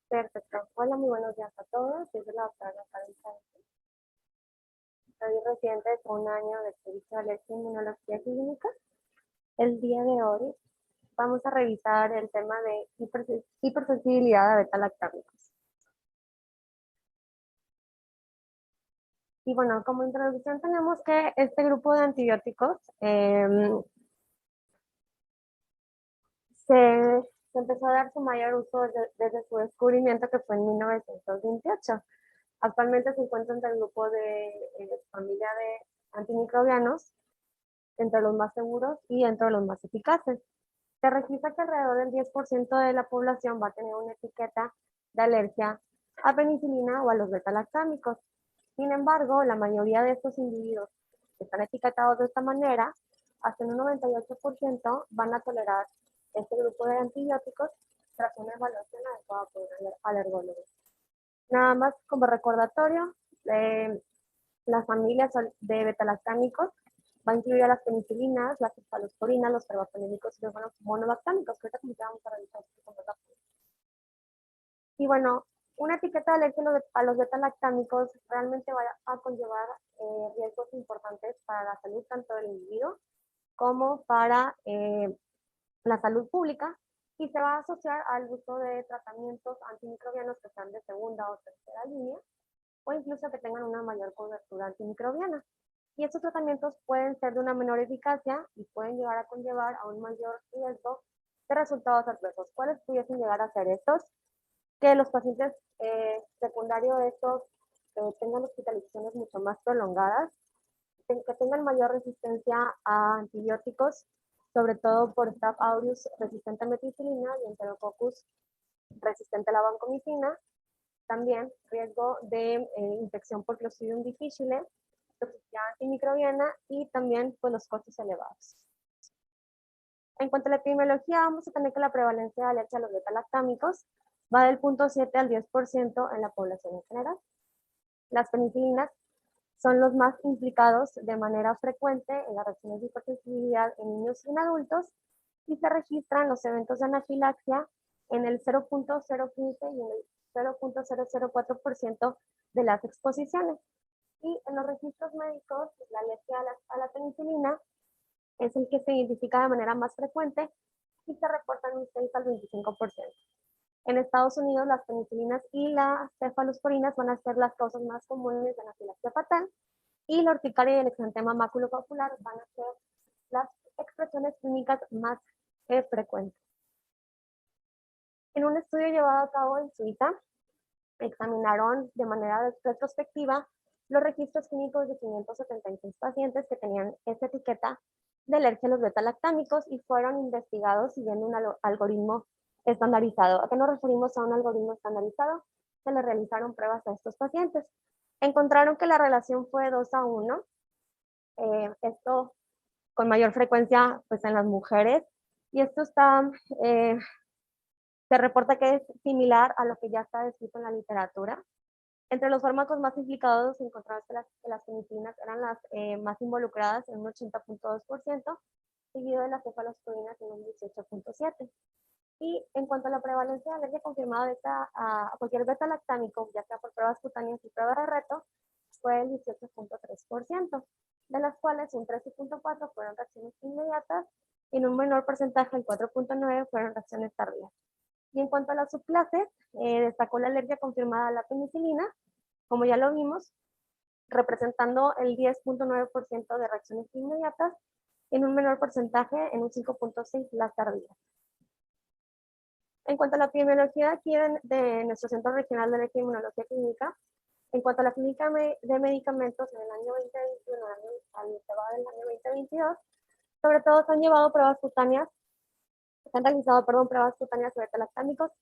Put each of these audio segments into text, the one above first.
Perfecto. Hola, muy buenos días a todos. Soy la doctora Natalia Sánchez. Soy residente de un año de servicio de alergia e inmunología clínica. El día de hoy vamos a revisar el tema de hipersensibilidad a beta-lactámicos. Y bueno, como introducción tenemos que este grupo de antibióticos se empezó a dar su mayor uso desde su descubrimiento, que fue en 1928. Actualmente se encuentra entre el grupo de familia de antimicrobianos, entre los más seguros y entre los más eficaces. Se registra que alrededor del 10% de la población va a tener una etiqueta de alergia a penicilina o a los beta-lactámicos. Sin embargo, la mayoría de estos individuos que están etiquetados de esta manera, hasta un 98% van a tolerar este grupo de antibióticos tras una evaluación adecuada por un alergólogo. Nada más como recordatorio, las familias de beta-lactámicos va a incluir a las penicilinas, las cefalosporinas, los carbapenémicos y los monolactámicos, que ahorita como que vamos a revisar. Y bueno, una etiqueta de alergia a los beta-lactámicos realmente va a conllevar riesgos importantes para la salud tanto del individuo como para la salud pública, y se va a asociar al uso de tratamientos antimicrobianos que sean de segunda o tercera línea, o incluso que tengan una mayor cobertura antimicrobiana. Y estos tratamientos pueden ser de una menor eficacia y pueden llegar a conllevar a un mayor riesgo de resultados adversos. ¿Cuáles pudiesen llegar a ser estos? Que los pacientes secundarios de estos tengan hospitalizaciones mucho más prolongadas, que tengan mayor resistencia a antibióticos, sobre todo por Staph aureus resistente a meticilina y Enterococcus resistente a la vancomicina. También riesgo de infección por Clostridium difficile, toxicidad antimicrobiana y también pues, los costos elevados. En cuanto a la epidemiología, vamos a tener que la prevalencia de alergia a los beta-lactámicos va del 0.7 al 10% en la población en general. Las penicilinas son los más implicados de manera frecuente en las reacciones de hipersensibilidad en niños y en adultos, y se registran los eventos de anafilaxia en el 0.015 y en el 0.004% de las exposiciones. Y en los registros médicos, la alergia a la penicilina es el que se identifica de manera más frecuente y se reporta en un 6 al 25%. En Estados Unidos, las penicilinas y las cefalosporinas van a ser las causas más comunes de anafilaxia fatal, y la urticaria y el exantema maculopapular van a ser las expresiones clínicas más frecuentes. En un estudio llevado a cabo en Suiza, examinaron de manera retrospectiva los registros clínicos de 576 pacientes que tenían esta etiqueta de alergia a los beta-lactámicos y fueron investigados siguiendo un algoritmo estandarizado. ¿A qué nos referimos a un algoritmo estandarizado? Se le realizaron pruebas a estos pacientes. Encontraron que la relación fue 2:1. Esto con mayor frecuencia pues, en las mujeres, y esto está, se reporta que es similar a lo que ya está descrito en la literatura. Entre los fármacos más implicados encontramos que las penicilinas eran las más involucradas en un 80.2%, seguido de las cefalosporinas en un 18.7%. Y en cuanto a la prevalencia de alergia confirmada a cualquier beta-lactámico, ya sea por pruebas cutáneas y pruebas de reto, fue el 18.3%, de las cuales un 13.4% fueron reacciones inmediatas y en un menor porcentaje, el 4.9%, fueron reacciones tardías. Y en cuanto a las subclases, destacó la alergia confirmada a la penicilina, como ya lo vimos, representando el 10.9% de reacciones inmediatas, y en un menor porcentaje, en un 5.6%, las tardías. En cuanto a la epidemiología aquí de nuestro Centro Regional de Alergia e Inmunología Clínica, en cuanto a la clínica de medicamentos en el año 2021 al que va del año 2022, sobre todo se han llevado pruebas cutáneas, se han realizado, pruebas cutáneas de beta-lactámicos,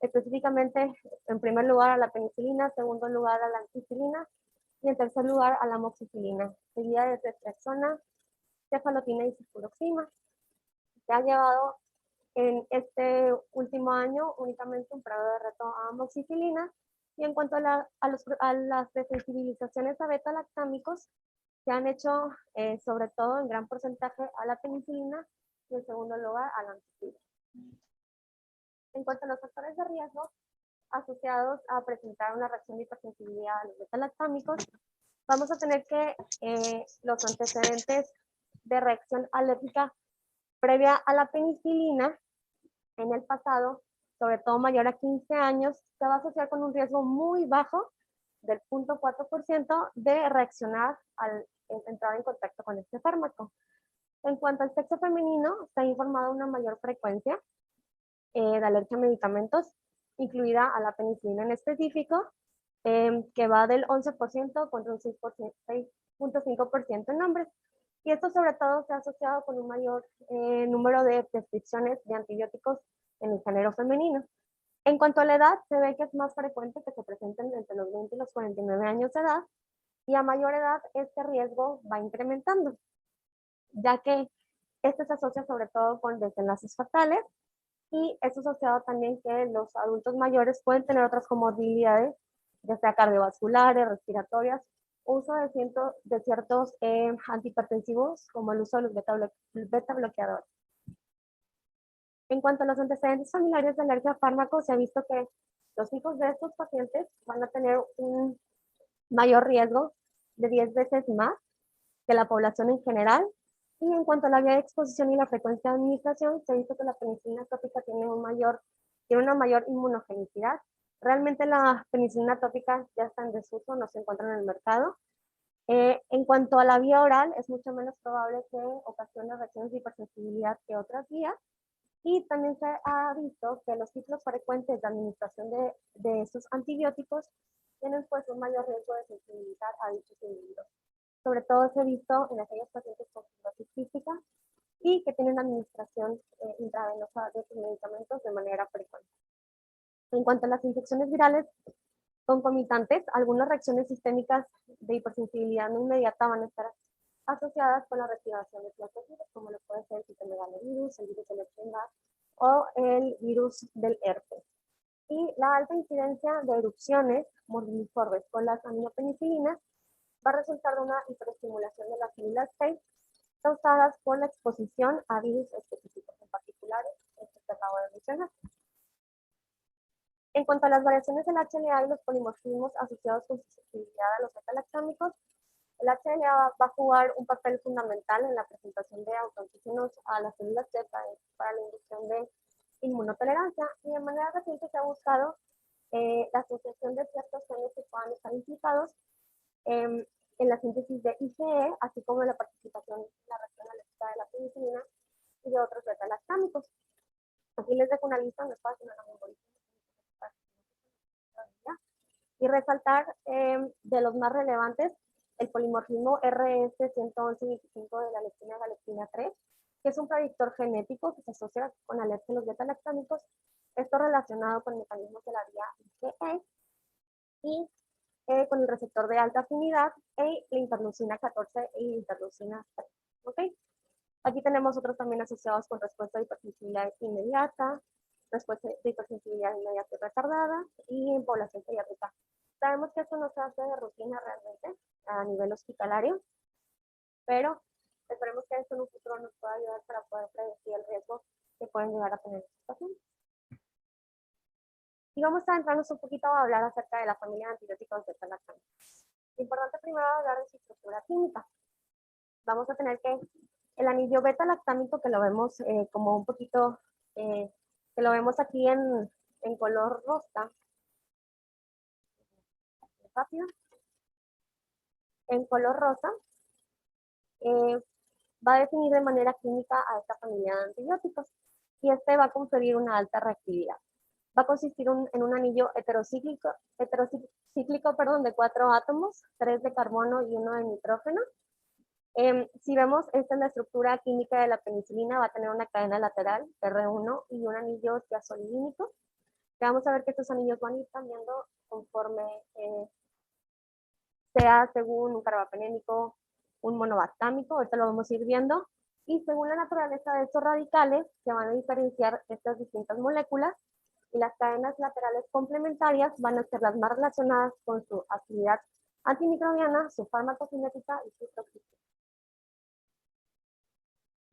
específicamente en primer lugar a la penicilina, en segundo lugar a la ampicilina y en tercer lugar a la amoxicilina, seguida de ceftriaxona, cefalotina y cifuroxima. Se ha llevado en este último año únicamente un prueba de reto a amoxicilina. Y en cuanto a las desensibilizaciones a beta-lactámicos, se han hecho sobre todo en gran porcentaje a la penicilina y en segundo lugar a la ampicilina. En cuanto a los factores de riesgo, asociados a presentar una reacción de hipersensibilidad a los beta-lactámicos, vamos a tener que los antecedentes de reacción alérgica previa a la penicilina en el pasado, sobre todo mayor a 15 años, se va a asociar con un riesgo muy bajo del 0.4% de reaccionar al entrar en contacto con este fármaco. En cuanto al sexo femenino, se ha informado una mayor frecuencia de alergia a medicamentos, incluida a la penicilina en específico, que va del 11% contra un 6.5% en hombres. Y esto sobre todo se ha asociado con un mayor número de prescripciones de antibióticos en el género femenino. En cuanto a la edad, se ve que es más frecuente que se presenten entre los 20 y los 49 años de edad, y a mayor edad este riesgo va incrementando, ya que este se asocia sobre todo con desenlaces fatales, y es asociado también que los adultos mayores pueden tener otras comorbilidades, ya sea cardiovasculares, respiratorias, uso de ciertos antihipertensivos, como el uso de los beta bloqueadores. En cuanto a los antecedentes familiares de alergia a fármacos, se ha visto que los hijos de estos pacientes van a tener un mayor riesgo de 10 veces más que la población en general. Y en cuanto a la vía de exposición y la frecuencia de administración, se ha visto que la penicilina tópica tiene una mayor inmunogenicidad. Realmente la penicilina tópica ya está en desuso, no se encuentra en el mercado. En cuanto a la vía oral, es mucho menos probable que ocasione reacciones de hipersensibilidad que otras vías. Y también se ha visto que los ciclos frecuentes de administración de estos antibióticos tienen pues un mayor riesgo de sensibilidad a dichos individuos. Sobre todo se ha visto en aquellos pacientes con fibrosis cística y que tienen administración intravenosa de sus medicamentos de manera frecuente. En cuanto a las infecciones virales concomitantes, algunas reacciones sistémicas de hipersensibilidad no inmediata van a estar asociadas con la reactivación de ciertos virus, como lo puede ser el citomegalovirus, el virus del Epstein-Barr o el virus del herpes. Y la alta incidencia de erupciones morbilliformes con las aminopenicilinas va a resultar de una hiperestimulación de las células T causadas por la exposición a virus específicos, en particular este que acabo de mencionar. En cuanto a las variaciones del HLA y los polimorfismos asociados con susceptibilidad a los beta-lactámicos, el HLA va a jugar un papel fundamental en la presentación de autoantígenos a las células T para la inducción de inmunotolerancia, y de manera reciente se ha buscado la asociación de ciertos genes que puedan estar implicados en la síntesis de IgE, así como en la participación en la reacción alérgica de la penicilina y de otros beta-lactámicos. Aquí les dejo una lista donde está haciendo la memorización y resaltar de los más relevantes el polimorfismo RS11125 de la lectina 3, que es un predictor genético que se asocia con alergia a los beta-lactámicos, esto relacionado con mecanismos de la vía IgE y con el receptor de alta afinidad e la interleucina 14 y la interleucina 3. ¿Okay? Aquí tenemos otros también asociados con respuesta de hipersensibilidad inmediata, respuesta de hipersensibilidad inmediata y retardada, y en población pediátrica. Sabemos que esto no se hace de rutina realmente a nivel hospitalario, pero esperemos que esto en un futuro nos pueda ayudar para poder predecir el riesgo que pueden llegar a tener estos pacientes. Y vamos a entrarnos un poquito a hablar acerca de la familia de antibióticos beta-lactámicos. Importante primero hablar de su estructura química. Vamos a tener que el anillo beta-lactámico, que lo vemos como un poquito, que lo vemos aquí en color rosa, rápido, en color rosa, va a definir de manera química a esta familia de antibióticos, y este va a conferir una alta reactividad. Va a consistir en un anillo heterocíclico de 4 átomos, 3 de carbono y 1 de nitrógeno. Si vemos, esta es la estructura química de la penicilina, va a tener una cadena lateral, R1, y un anillo tiazolidínico. Vamos a ver que estos anillos van a ir cambiando conforme sea según un carbapenémico, un monobactámico, ahorita lo vamos a ir viendo, y según la naturaleza de estos radicales, se van a diferenciar estas distintas moléculas, y las cadenas laterales complementarias van a ser las más relacionadas con su actividad antimicrobiana, su farmacocinética y su toxicidad.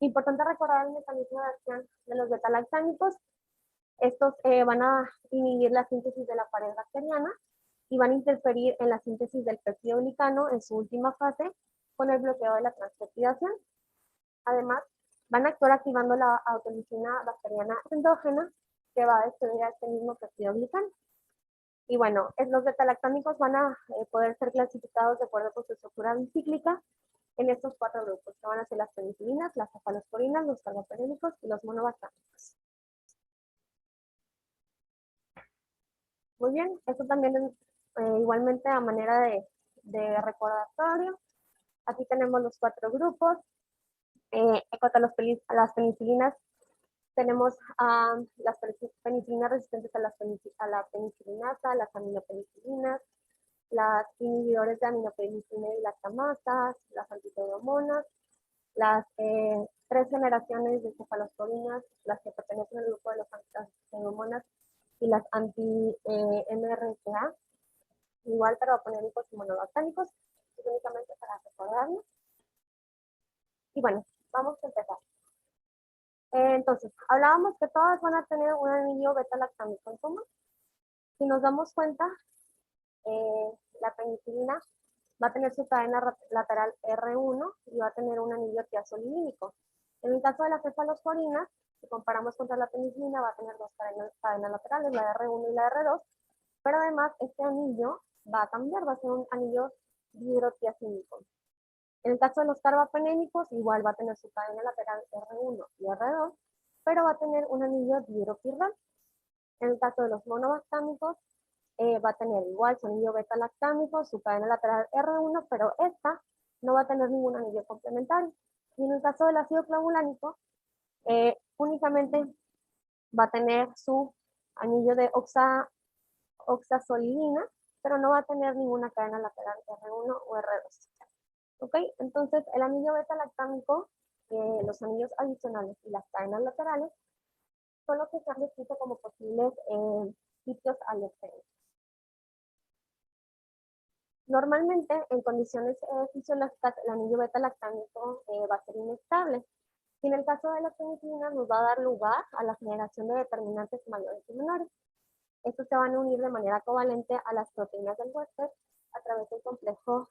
Importante recordar el mecanismo de acción de los beta-lactámicos. Estos van a inhibir la síntesis de la pared bacteriana y van a interferir en la síntesis del péptido glicano en su última fase con el bloqueo de la transpeptidación. Además, van a actuar activando la autolisina bacteriana endógena que va a destruir a este mismo péptido glicano. Y bueno, los beta-lactámicos van a poder ser clasificados de acuerdo con su estructura bicíclica en estos 4 grupos, que van a ser las penicilinas, las cefalosporinas, los carbapenémicos y los monobactámicos. Muy bien, esto también es igualmente a manera de recordatorio. Aquí tenemos los 4 grupos. En cuanto a las penicilinas, tenemos las penicilinas resistentes a la penicilinasa, las aminopenicilinas, las inhibidores de aminopenicilina y lactamasas, las antipeuromonas, las 3 generaciones de cefalosporinas, las que pertenecen al grupo de los antipeuromonas y las anti-MRSA, igual carbapenémicos y monobactámicos, únicamente para recordarnos. Y bueno, vamos a empezar. Entonces, hablábamos que todas van a tener un anillo beta-lactámico en común. Si nos damos cuenta, la penicilina va a tener su cadena lateral R1 y va a tener un anillo tiazolidínico. En el caso de las cefalosporinas, si comparamos contra la penicilina, va a tener 2 cadenas laterales, la R1 y la R2, pero además este anillo va a cambiar, va a ser un anillo dihidrotiazídico. En el caso de los carbapenémicos, igual va a tener su cadena lateral R1 y R2, pero va a tener un anillo dihidropirral. En el caso de los monobactámicos, va a tener igual su anillo beta-lactámico, su cadena lateral R1, pero esta no va a tener ningún anillo complementario. Y en el caso del ácido clavulánico, únicamente va a tener su anillo de oxazolidina, pero no va a tener ninguna cadena lateral R1 o R2. ¿Ok? Entonces, el anillo beta-lactámico, los anillos adicionales y las cadenas laterales son los que se han descrito como posibles sitios alergénicos. Normalmente, en condiciones fisiológicas, el anillo beta-lactámico va a ser inestable. Y en el caso de la penicilina, nos va a dar lugar a la generación de determinantes mayores y menores. Estos se van a unir de manera covalente a las proteínas del huésped a través del complejo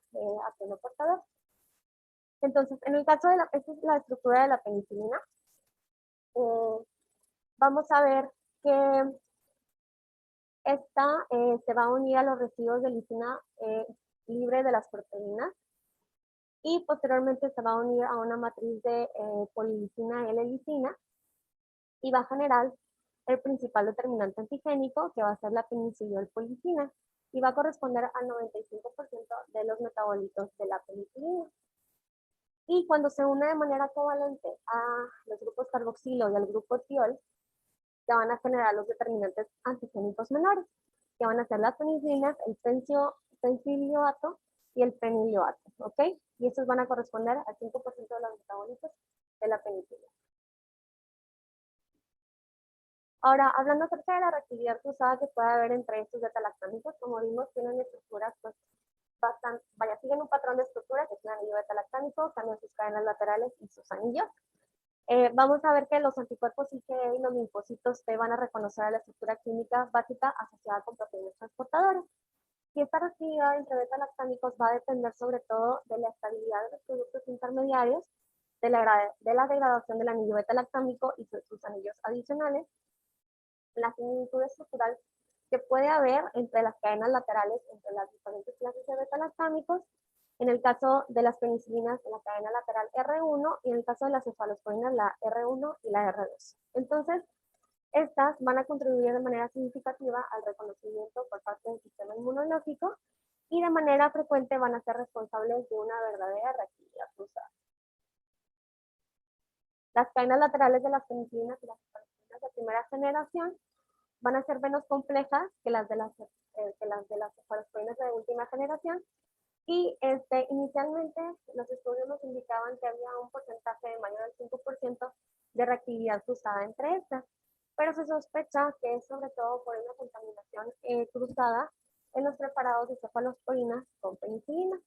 portador. Entonces, en el caso de esta es la estructura de la penicilina. Vamos a ver que esta se va a unir a los residuos de lisina libre de las proteínas y posteriormente se va a unir a una matriz de polilisina L-lisina y va a generar el principal determinante antigénico, que va a ser la peniciliopolicina, y va a corresponder al 95% de los metabolitos de la penicilina. Y cuando se une de manera covalente a los grupos carboxilo y al grupo tiol, se van a generar los determinantes antigénicos menores, que van a ser las penicilinas, el pencilioato y el penilioato, ¿ok? Y estos van a corresponder al 5% de los metabolitos de la penicilina. Ahora, hablando acerca de la reactividad cruzada que puede haber entre estos beta-lactámicos, como vimos, tienen estructuras pues, bastante, siguen un patrón de estructura que es un anillo beta-lactámico, cambian sus cadenas laterales y sus anillos. Vamos a ver que los anticuerpos IgE y los linfocitos T van a reconocer a la estructura química básica asociada con proteínas transportadoras. Y esta reactividad entre beta-lactámicos va a depender sobre todo de la estabilidad de los productos intermediarios, de la degradación del anillo beta-lactámico y sus anillos adicionales, la similitud estructural que puede haber entre las cadenas laterales entre las diferentes clases de beta-lactámicos, en el caso de las penicilinas, la cadena lateral R1 y en el caso de las cefalosporinas, la R1 y la R2. Entonces, estas van a contribuir de manera significativa al reconocimiento por parte del sistema inmunológico y de manera frecuente van a ser responsables de una verdadera reactividad cruzada. Las cadenas laterales de las penicilinas y las cefalosporinas de primera generación van a ser menos complejas que las de las cefalosporinas de última generación. Y inicialmente los estudios nos indicaban que había un porcentaje de mayor del 5% de reactividad cruzada entre estas, pero se sospecha que es sobre todo por una contaminación cruzada en los preparados de cefalosporinas con penicilina.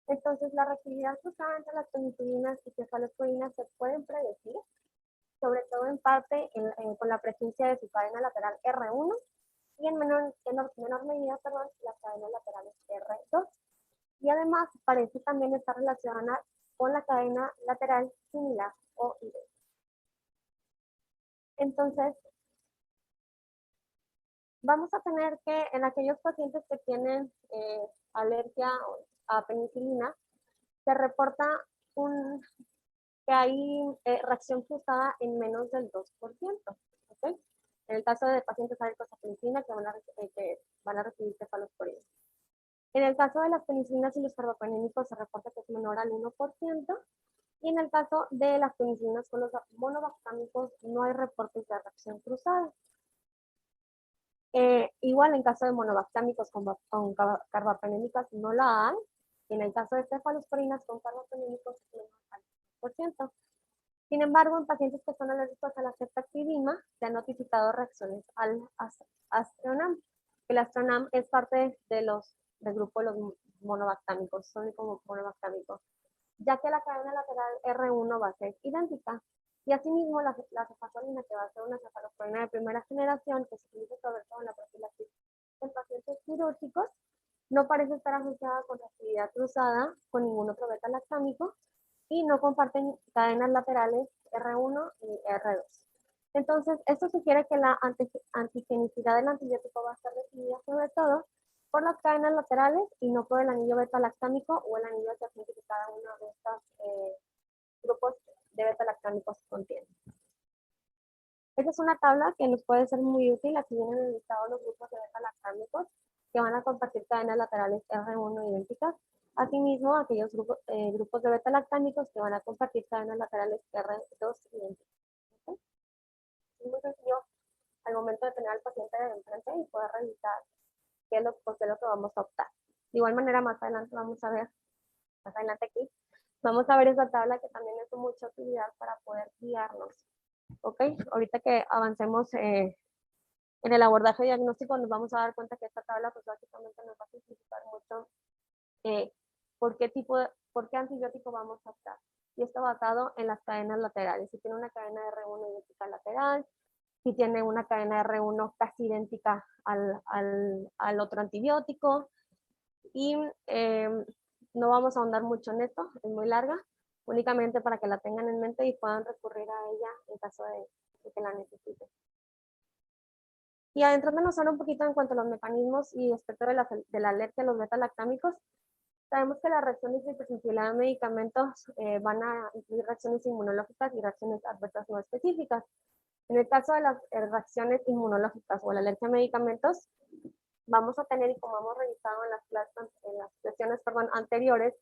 Entonces, la reactividad cruzada entre las penicilinas y cefalosporinas se pueden predecir sobre todo en parte con la presencia de su cadena lateral R1 y en menor medida, perdón, las cadenas laterales R2. Y además parece también estar relacionada con la cadena lateral similar o idéntica. Entonces, vamos a tener que en aquellos pacientes que tienen alergia a penicilina, se reporta que hay reacción cruzada en menos del 2%. ¿Okay? En el caso de pacientes alérgicos a penicilina que van a recibir cefalosporina. En el caso de las penicilinas y los carbapenémicos se reporta que es menor al 1%. Y en el caso de las penicilinas con los monobactámicos no hay reportes de reacción cruzada. Igual en caso de monobactámicos con carbapenémicas no la hay. En el caso de cefalosporinas con carbapenémicos es menor al 1%. Sin embargo, en pacientes que son alérgicos a la ceftazidima se han notificado reacciones al Astronam. El Astronam es parte del grupo de los monobactámicos, son como monobactámicos, ya que la cadena lateral R1 va a ser idéntica. Y asimismo, la cefazolina, que va a ser una cefalosporina de primera generación, que se utiliza sobre todo en la profilaxis en pacientes quirúrgicos, no parece estar asociada con reactividad cruzada con ningún otro beta-lactámico y no comparten cadenas laterales R1 y R2. Entonces, esto sugiere que la antigenicidad del antibiótico va a estar definida sobre todo por las cadenas laterales y no por el anillo beta-lactámico o el anillo adyacente que cada uno de estos grupos de beta-lactámicos contiene. Esta es una tabla que nos puede ser muy útil. Aquí vienen listados los grupos de beta-lactámicos que van a compartir cadenas laterales R1 idénticas. Asimismo, aquellos grupos de beta-lactámicos que van a compartir cadenas laterales R2 idénticas. ¿Okay? Es muy sencillo al momento de tener al paciente de enfrente y poder revisar qué es lo que vamos a optar. De igual manera, más adelante vamos a ver, más adelante aquí, vamos a ver esa tabla que también es de mucha utilidad para poder guiarnos. ¿Ok? Ahorita que avancemos en el abordaje diagnóstico nos vamos a dar cuenta que esta tabla pues básicamente nos va a simplificar mucho por qué antibiótico vamos a optar. Y esto basado en las cadenas laterales. Si tiene una cadena R1 idéntica lateral, si tiene una cadena R1 casi idéntica al otro antibiótico. Y no vamos a ahondar mucho en esto, es muy larga, únicamente para que la tengan en mente y puedan recurrir a ella en caso de que la necesiten. Y adentrándonos ahora un poquito en cuanto a los mecanismos y aspectos de la alergia a los beta-lactámicos, sabemos que las reacciones de hipersensibilidad a medicamentos van a incluir reacciones inmunológicas y reacciones adversas no específicas. En el caso de las reacciones inmunológicas o la alergia a medicamentos, vamos a tener, y como hemos revisado en las sesiones anteriores,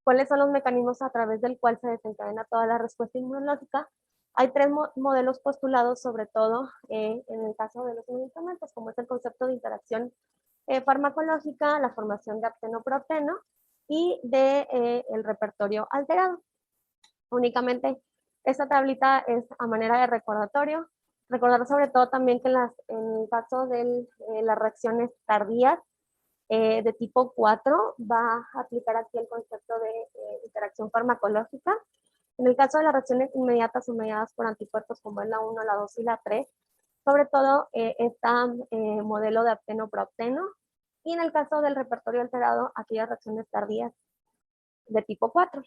cuáles son los mecanismos a través del cual se desencadena toda la respuesta inmunológica. Hay tres modelos postulados, sobre todo en el caso de los medicamentos, como es el concepto de interacción farmacológica, la formación de apteno-proapteno y el repertorio alterado. Únicamente esta tablita es a manera de recordatorio. Recordar sobre todo también que en el caso de las reacciones tardías de tipo 4 va a aplicar aquí el concepto de interacción farmacológica. En el caso de las reacciones inmediatas o mediadas por anticuerpos como es la 1, la 2 y la 3, sobre todo está modelo de apteno-proapteno. Y en el caso del repertorio alterado, aquellas reacciones tardías de tipo 4.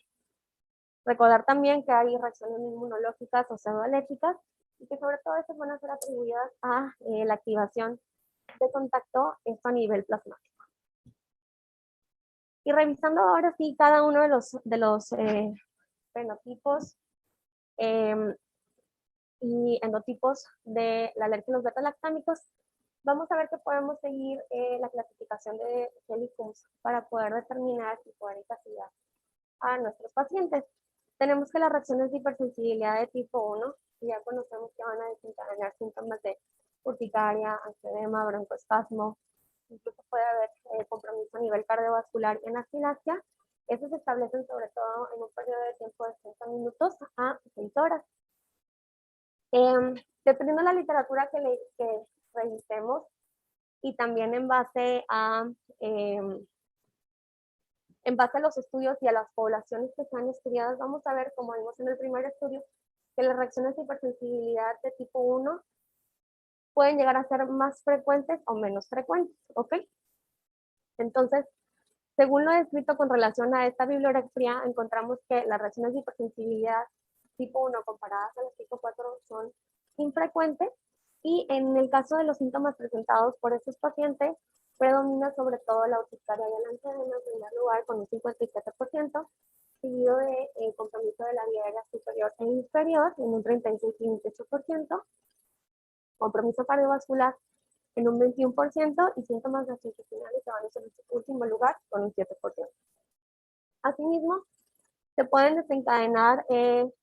Recordar también que hay reacciones inmunológicas o pseudoalérgicas y que sobre todo estas van a ser atribuidas a la activación de contacto, esto a nivel plasmático. Y revisando ahora sí cada uno de los fenotipos y endotipos de la alergia a los beta-lactámicos, vamos a ver que podemos seguir la clasificación de Helicums para poder determinar y poder encasillar a nuestros pacientes. Tenemos que las reacciones de hipersensibilidad de tipo 1, ya conocemos que van a desencadenar síntomas de urticaria, angioedema, broncoespasmo, incluso puede haber compromiso a nivel cardiovascular y anafilaxia. Estos se establecen sobre todo en un periodo de tiempo de 30 minutos a 6 horas. Dependiendo de la literatura que revisemos y también en base a los estudios y a las poblaciones que están estudiadas, vamos a ver, como vimos en el primer estudio, que las reacciones de hipersensibilidad de tipo 1 pueden llegar a ser más frecuentes o menos frecuentes, ¿ok? Entonces, según lo descrito con relación a esta bibliografía, encontramos que las reacciones de hipersensibilidad tipo 1 comparadas a las tipo 4 son infrecuentes y en el caso de los síntomas presentados por estos pacientes, predomina sobre todo la urticaria y el angina en primer lugar con un 57%, seguido de compromiso de la vía aérea superior e inferior en un 36 y 28%, compromiso cardiovascular en un 21% y síntomas gastrointestinales que van en el último lugar con un 7%. Asimismo, se pueden desencadenar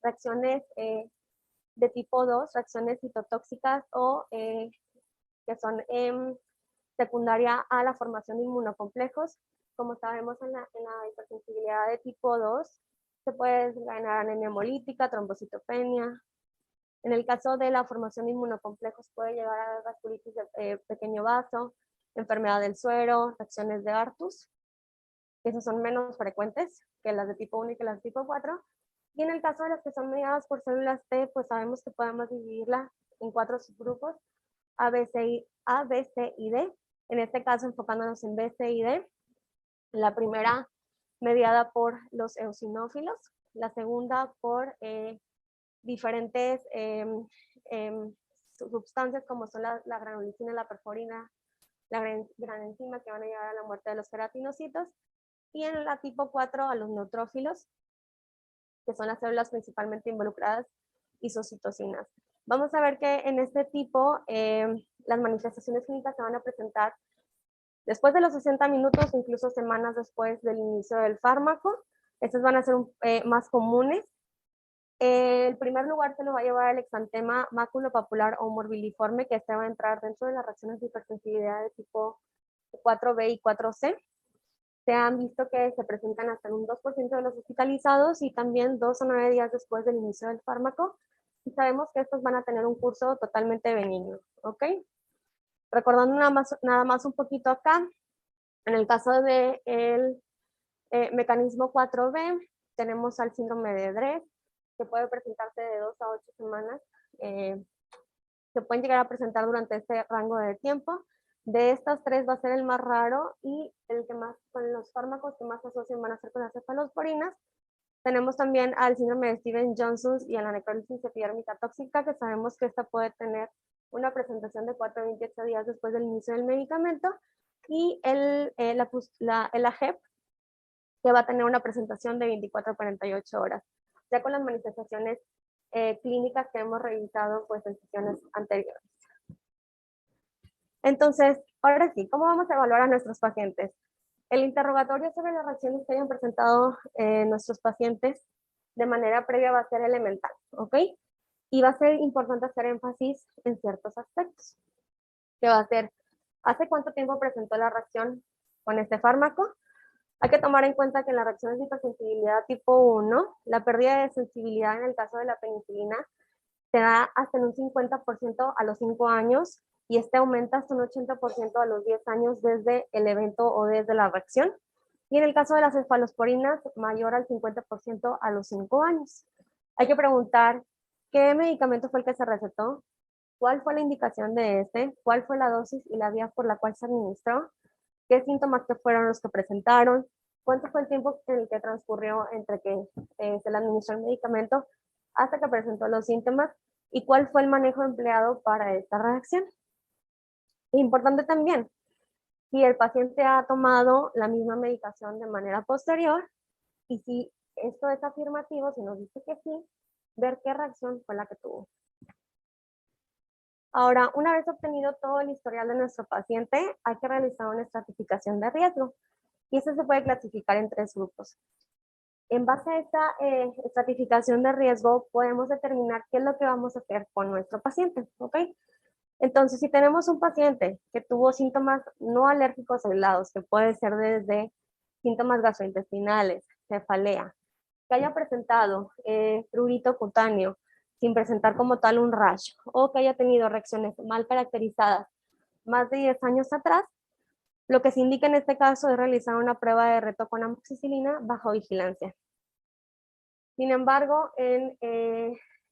reacciones de tipo 2, reacciones citotóxicas o que son secundaria a la formación de inmunocomplejos. Como sabemos en la hipersensibilidad de tipo 2, se puede desencadenar anemia hemolítica, trombocitopenia. En el caso de la formación de inmunocomplejos puede llegar a vasculitis de pequeño vaso, enfermedad del suero, reacciones de Artus. Esas son menos frecuentes que las de tipo 1 y que las de tipo 4. Y en el caso de las que son mediadas por células T, pues sabemos que podemos dividirla en 4 subgrupos, A, B, C y D. En este caso, enfocándonos en B, C y D. La primera mediada por los eosinófilos, la segunda por diferentes sustancias como son la granulicina, la perforina, la granenzima que van a llevar a la muerte de los queratinocitos, y en la tipo 4 a los neutrófilos, que son las células principalmente involucradas, isocitocinas. Vamos a ver que en este tipo las manifestaciones clínicas se van a presentar después de los 60 minutos, incluso semanas después del inicio del fármaco. Estas van a ser más comunes. El primer lugar se lo va a llevar el exantema maculopapular o morbilliforme, que este va a entrar dentro de las reacciones de hipersensibilidad de tipo 4B y 4C. Se han visto que se presentan hasta en un 2% de los hospitalizados y también 2 o 9 días después del inicio del fármaco. Y sabemos que estos van a tener un curso totalmente benigno, ¿ok? Recordando nada más un poquito acá, en el caso del mecanismo 4B, tenemos al síndrome de Dres, que puede presentarse de 2 a 8 semanas. Se pueden llegar a presentar durante este rango de tiempo. De estas 3 va a ser el más raro y el que más, con los fármacos que más se asocian van a ser con las cefalosporinas. Tenemos también al síndrome de Stevens-Johnson y a la necrólisis epidérmica tóxica, que sabemos que esta puede tener una presentación de 4 a 28 días después del inicio del medicamento. Y el AGEP, que va a tener una presentación de 24 a 48 horas, ya con las manifestaciones clínicas que hemos revisado pues, en sesiones anteriores. Entonces, ahora sí, ¿cómo vamos a evaluar a nuestros pacientes? El interrogatorio sobre las reacciones que hayan presentado nuestros pacientes de manera previa va a ser elemental, ¿ok? Y va a ser importante hacer énfasis en ciertos aspectos, que va a ser, ¿hace cuánto tiempo presentó la reacción con este fármaco? Hay que tomar en cuenta que en las reacciones de hipersensibilidad tipo 1, la pérdida de sensibilidad en el caso de la penicilina se da hasta en un 50% a los 5 años y este aumenta hasta un 80% a los 10 años desde el evento o desde la reacción. Y en el caso de las cefalosporinas, mayor al 50% a los 5 años. Hay que preguntar qué medicamento fue el que se recetó, cuál fue la indicación de este, cuál fue la dosis y la vía por la cual se administró, qué síntomas que fueron los que presentaron, cuánto fue el tiempo en el que transcurrió entre que se le administró el medicamento hasta que presentó los síntomas y cuál fue el manejo empleado para esta reacción. Importante también, si el paciente ha tomado la misma medicación de manera posterior y si esto es afirmativo, si nos dice que sí, ver qué reacción fue la que tuvo. Ahora, una vez obtenido todo el historial de nuestro paciente, hay que realizar una estratificación de riesgo y eso se puede clasificar en 3 grupos. En base a esta estratificación de riesgo, podemos determinar qué es lo que vamos a hacer con nuestro paciente, ¿ok? Entonces, si tenemos un paciente que tuvo síntomas no alérgicos aislados, que puede ser desde síntomas gastrointestinales, cefalea, que haya presentado prurito cutáneo, sin presentar como tal un rash, o que haya tenido reacciones mal caracterizadas más de 10 años atrás, lo que se indica en este caso es realizar una prueba de reto con amoxicilina bajo vigilancia. Sin embargo, en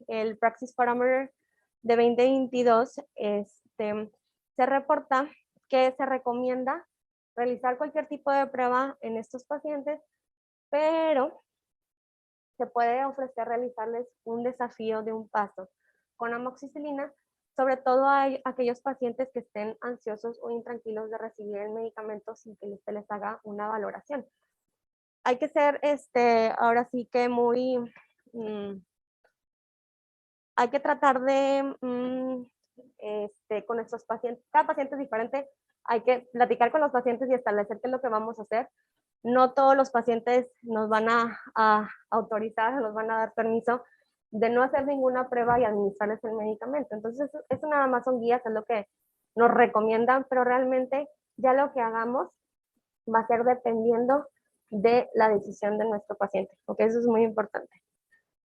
el Praxis Parameter de 2022, se reporta que se recomienda realizar cualquier tipo de prueba en estos pacientes, pero se puede ofrecer realizarles un desafío de un paso con amoxicilina, sobre todo a aquellos pacientes que estén ansiosos o intranquilos de recibir el medicamento sin que se les haga una valoración. Hay que ser, ahora sí que muy, hay que tratar de, con nuestros pacientes, cada paciente es diferente, hay que platicar con los pacientes y establecer qué es lo que vamos a hacer. No todos los pacientes nos van a autorizar, nos van a dar permiso de no hacer ninguna prueba y administrarles el medicamento. Entonces, eso nada más son guías, es lo que nos recomiendan, pero realmente ya lo que hagamos va a ser dependiendo de la decisión de nuestro paciente, porque eso es muy importante.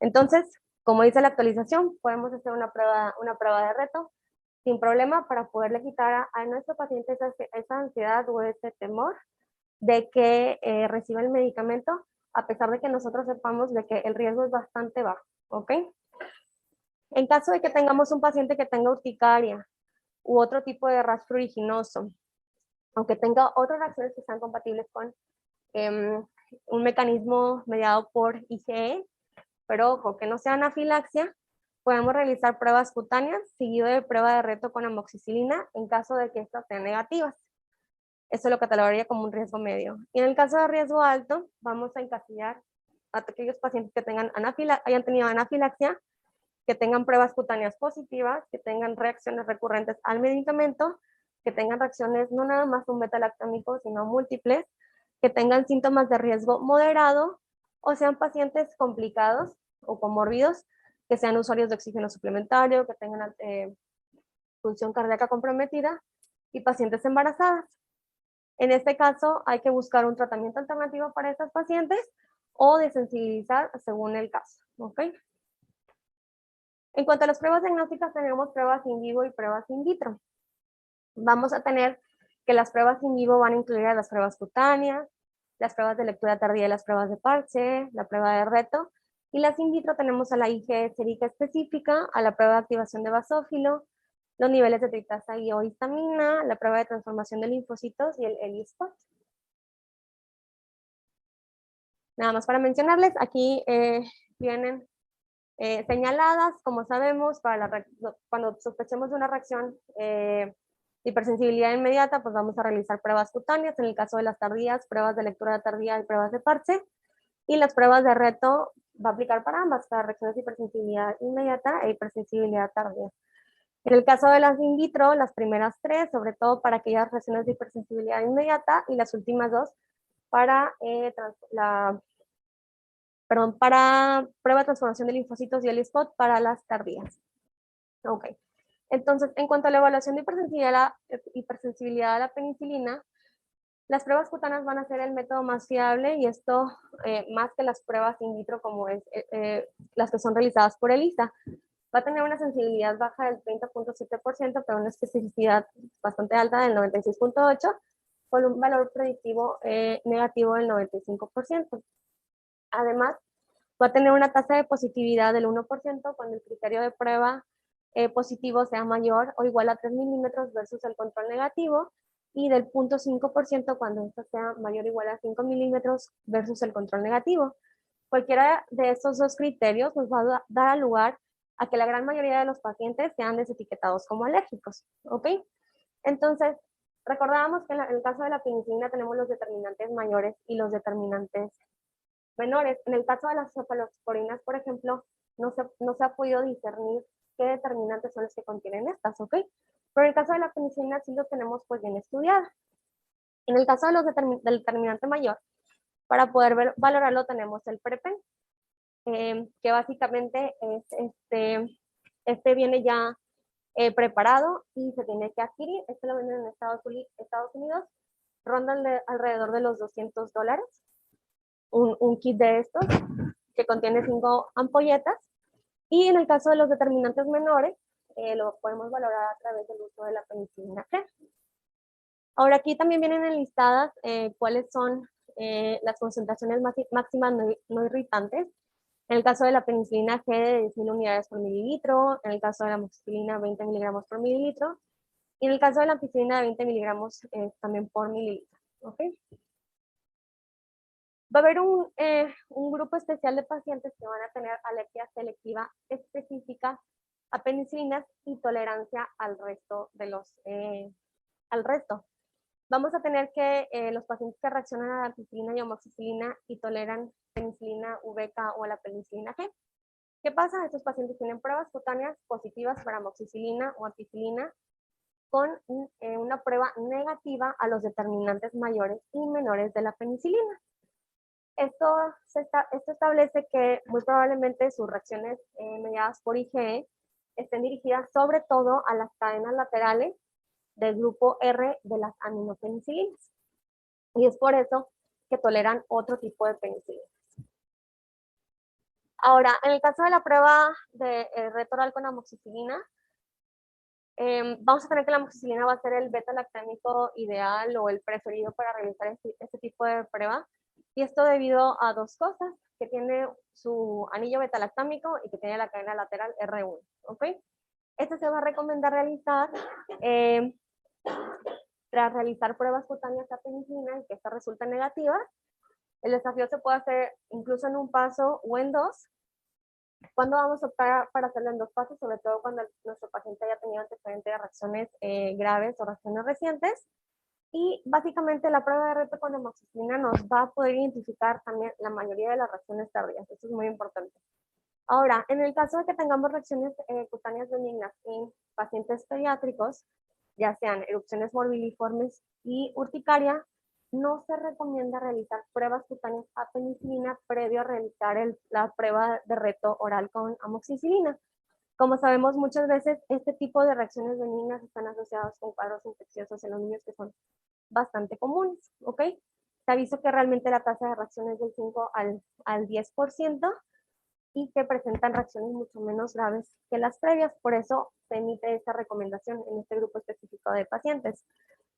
Entonces, como dice la actualización, podemos hacer una prueba de reto sin problema para poderle quitar a nuestro paciente esa ansiedad o ese temor de que reciba el medicamento, a pesar de que nosotros sepamos de que el riesgo es bastante bajo, ¿ok? En caso de que tengamos un paciente que tenga urticaria u otro tipo de rash pruriginoso, aunque tenga otras reacciones que sean compatibles con un mecanismo mediado por IgE, pero ojo, que no sea anafilaxia, podemos realizar pruebas cutáneas seguido de prueba de reto con amoxicilina en caso de que estas sean negativas. Eso lo catalogaría como un riesgo medio. Y en el caso de riesgo alto, vamos a encasillar a aquellos pacientes que hayan tenido anafilaxia, que tengan pruebas cutáneas positivas, que tengan reacciones recurrentes al medicamento, que tengan reacciones no nada más un beta-lactámico, sino múltiples, que tengan síntomas de riesgo moderado, o sean pacientes complicados o comórbidos, que sean usuarios de oxígeno suplementario, que tengan función cardíaca comprometida, y pacientes embarazadas. En este caso, hay que buscar un tratamiento alternativo para estas pacientes o desensibilizar según el caso, ¿ok? En cuanto a las pruebas diagnósticas, tenemos pruebas in vivo y pruebas in vitro. Vamos a tener que las pruebas in vivo van a incluir a las pruebas cutáneas, las pruebas de lectura tardía y las pruebas de parche, la prueba de reto, y las in vitro tenemos a la IgE sérica específica, a la prueba de activación de basófilo, los niveles de tritasa y o histamina, la prueba de transformación de linfocitos y el ELISpot. Nada más para mencionarles, aquí vienen señaladas, como sabemos, cuando sospechemos de una reacción de hipersensibilidad inmediata, pues vamos a realizar pruebas cutáneas, en el caso de las tardías, pruebas de lectura tardía y pruebas de parche, y las pruebas de reto va a aplicar para ambas, para reacciones de hipersensibilidad inmediata e hipersensibilidad tardía. En el caso de las in vitro, las primeras 3, sobre todo para aquellas reacciones de hipersensibilidad inmediata, y las últimas 2 para para prueba de transformación de linfocitos y el spot para las tardías. Ok. Entonces, en cuanto a la evaluación de hipersensibilidad a la penicilina, las pruebas cutáneas van a ser el método más fiable, y esto más que las pruebas in vitro como es las que son realizadas por ELISA. Va a tener una sensibilidad baja del 30.7%, pero una especificidad bastante alta del 96.8%, con un valor predictivo negativo del 95%. Además, va a tener una tasa de positividad del 1% cuando el criterio de prueba positivo sea mayor o igual a 3 milímetros versus el control negativo, y del 0.5% cuando esto sea mayor o igual a 5 milímetros versus el control negativo. Cualquiera de estos dos criterios nos va a dar lugar a que la gran mayoría de los pacientes sean desetiquetados como alérgicos, ¿ok? Entonces, recordábamos que en el caso de la penicilina tenemos los determinantes mayores y los determinantes menores. En el caso de las cefalosporinas, por ejemplo, no se ha podido discernir qué determinantes son los que contienen estas, ¿ok? Pero en el caso de la penicilina sí lo tenemos pues bien estudiado. En el caso de del determinante mayor, para poder valorarlo tenemos el PREPEN, que básicamente es este viene ya preparado y se tiene que adquirir. Este lo venden en Estados Unidos, rondan alrededor de los $200. Un kit de estos que contiene 5 ampolletas, y en el caso de los determinantes menores lo podemos valorar a través del uso de la penicilina G. Ahora aquí también vienen enlistadas cuáles son las concentraciones máximas no irritantes En el caso de la penicilina G, de 10.000 unidades por mililitro. En el caso de la amoxicilina, 20 miligramos por mililitro. Y en el caso de la ampicilina, de 20 miligramos también por mililitro. ¿Ok? Va a haber un grupo especial de pacientes que van a tener alergia selectiva específica a penicilinas y tolerancia al resto de al resto. Vamos a tener que los pacientes que reaccionan a la ampicilina y amoxicilina y toleran penicilina VK o a la penicilina G. ¿Qué pasa? Estos pacientes tienen pruebas cutáneas positivas para amoxicilina o ampicilina con una prueba negativa a los determinantes mayores y menores de la penicilina. Esto establece que muy probablemente sus reacciones mediadas por IgE estén dirigidas sobre todo a las cadenas laterales del grupo R de las aminopenicilinas. Y es por eso que toleran otro tipo de penicilina. Ahora, en el caso de la prueba de reto oral con amoxicilina, vamos a tener que la amoxicilina va a ser el beta-lactámico ideal o el preferido para realizar este tipo de prueba. Y esto debido a dos cosas, que tiene su anillo beta-lactámico y que tiene la cadena lateral R1. ¿Ok? Este se va a recomendar realizar tras realizar pruebas cutáneas a penicilina y que esta resulta negativa. El desafío se puede hacer incluso en un paso o en dos. ¿Cuándo vamos a optar para hacerlo en dos pasos? Sobre todo cuando nuestro paciente haya tenido antecedentes de reacciones graves o reacciones recientes. Y básicamente la prueba de reto con amoxicilina nos va a poder identificar también la mayoría de las reacciones tardías. Esto es muy importante. Ahora, en el caso de que tengamos reacciones cutáneas benignas en pacientes pediátricos, ya sean erupciones morbiliformes y urticaria, no se recomienda realizar pruebas cutáneas a penicilina previo a realizar la prueba de reto oral con amoxicilina. Como sabemos, muchas veces este tipo de reacciones benignas están asociadas con cuadros infecciosos en los niños que son bastante comunes, ¿ok? Te aviso que realmente la tasa de reacción es del 5 al 10% y que presentan reacciones mucho menos graves que las previas, por eso se emite esta recomendación en este grupo específico de pacientes.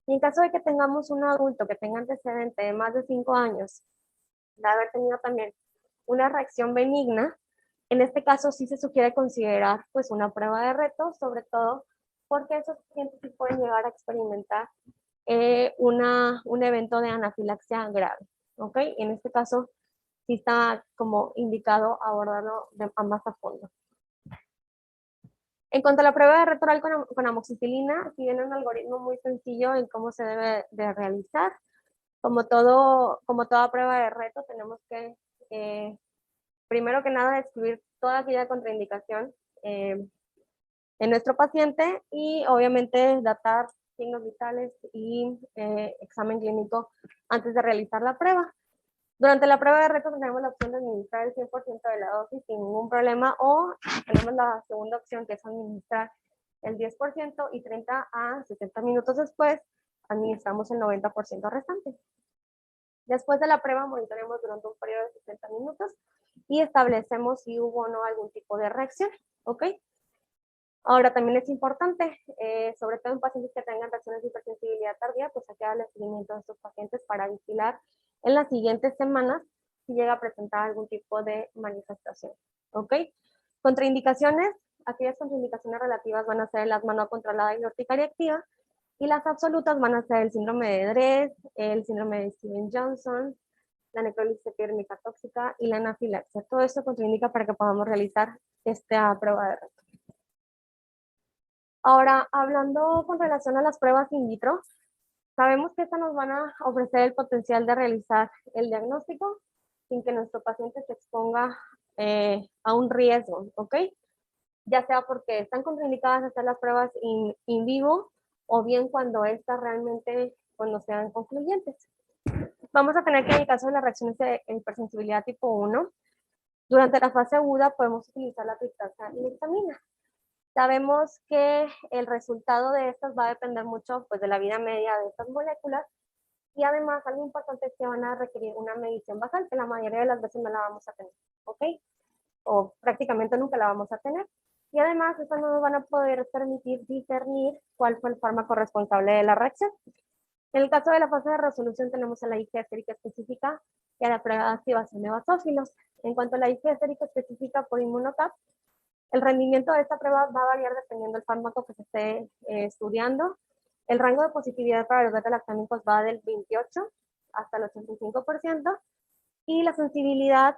Y en caso de que tengamos un adulto que tenga antecedente de más de 5 años, de haber tenido también una reacción benigna, en este caso sí se sugiere considerar pues una prueba de reto, sobre todo porque esos pacientes sí pueden llegar a experimentar un evento de anafilaxia grave, ¿ok? En este caso sí está como indicado abordarlo más a fondo. En cuanto a la prueba de reto oral con amoxicilina, si viene un algoritmo muy sencillo en cómo se debe de realizar. Como toda prueba de reto, tenemos que, primero que nada, describir toda aquella contraindicación en nuestro paciente y obviamente datar signos vitales y examen clínico antes de realizar la prueba. Durante la prueba de reto tenemos la opción de administrar el 100% de la dosis sin ningún problema o tenemos la segunda opción que es administrar el 10% y 30 a 60 minutos después administramos el 90% restante. Después de la prueba monitoreamos durante un periodo de 60 minutos y establecemos si hubo o no algún tipo de reacción, ¿ok? Ahora también es importante, sobre todo en pacientes que tengan reacciones de hipersensibilidad tardía, pues hay que darle seguimiento a estos pacientes para vigilar en las siguientes semanas si llega a presentar algún tipo de manifestación, ¿ok? Contraindicaciones, aquellas contraindicaciones relativas van a ser el asma no controlada y la urticaria activa, y las absolutas van a ser el síndrome de Dres, el síndrome de Steven-Johnson, la necrólisis epidérmica tóxica y la anafilaxia. Todo esto contraindica para que podamos realizar esta prueba de reto. Ahora, hablando con relación a las pruebas in vitro, sabemos que estas nos van a ofrecer el potencial de realizar el diagnóstico sin que nuestro paciente se exponga a un riesgo, ¿ok? Ya sea porque están contraindicadas hacer las pruebas in vivo o bien cuando estas realmente pues, no sean concluyentes. Vamos a tener que en el caso de las reacciones de hipersensibilidad tipo 1, durante la fase aguda podemos utilizar la triptasa y la histamina. Sabemos que el resultado de estas va a depender mucho pues, de la vida media de estas moléculas y además algo importante es que van a requerir una medición basal, que la mayoría de las veces no la vamos a tener, ¿ok? O prácticamente nunca la vamos a tener. Y además, estas no nos van a poder permitir discernir cuál fue el fármaco responsable de la reacción. En el caso de la fase de resolución tenemos a la IG estérica específica y a la prueba de activación de basófilos. En cuanto a la IgE sérica específica por ImmunoCAP, el rendimiento de esta prueba va a variar dependiendo del fármaco que se esté estudiando. El rango de positividad para los beta-lactámicos va del 28 hasta el 85%, y la sensibilidad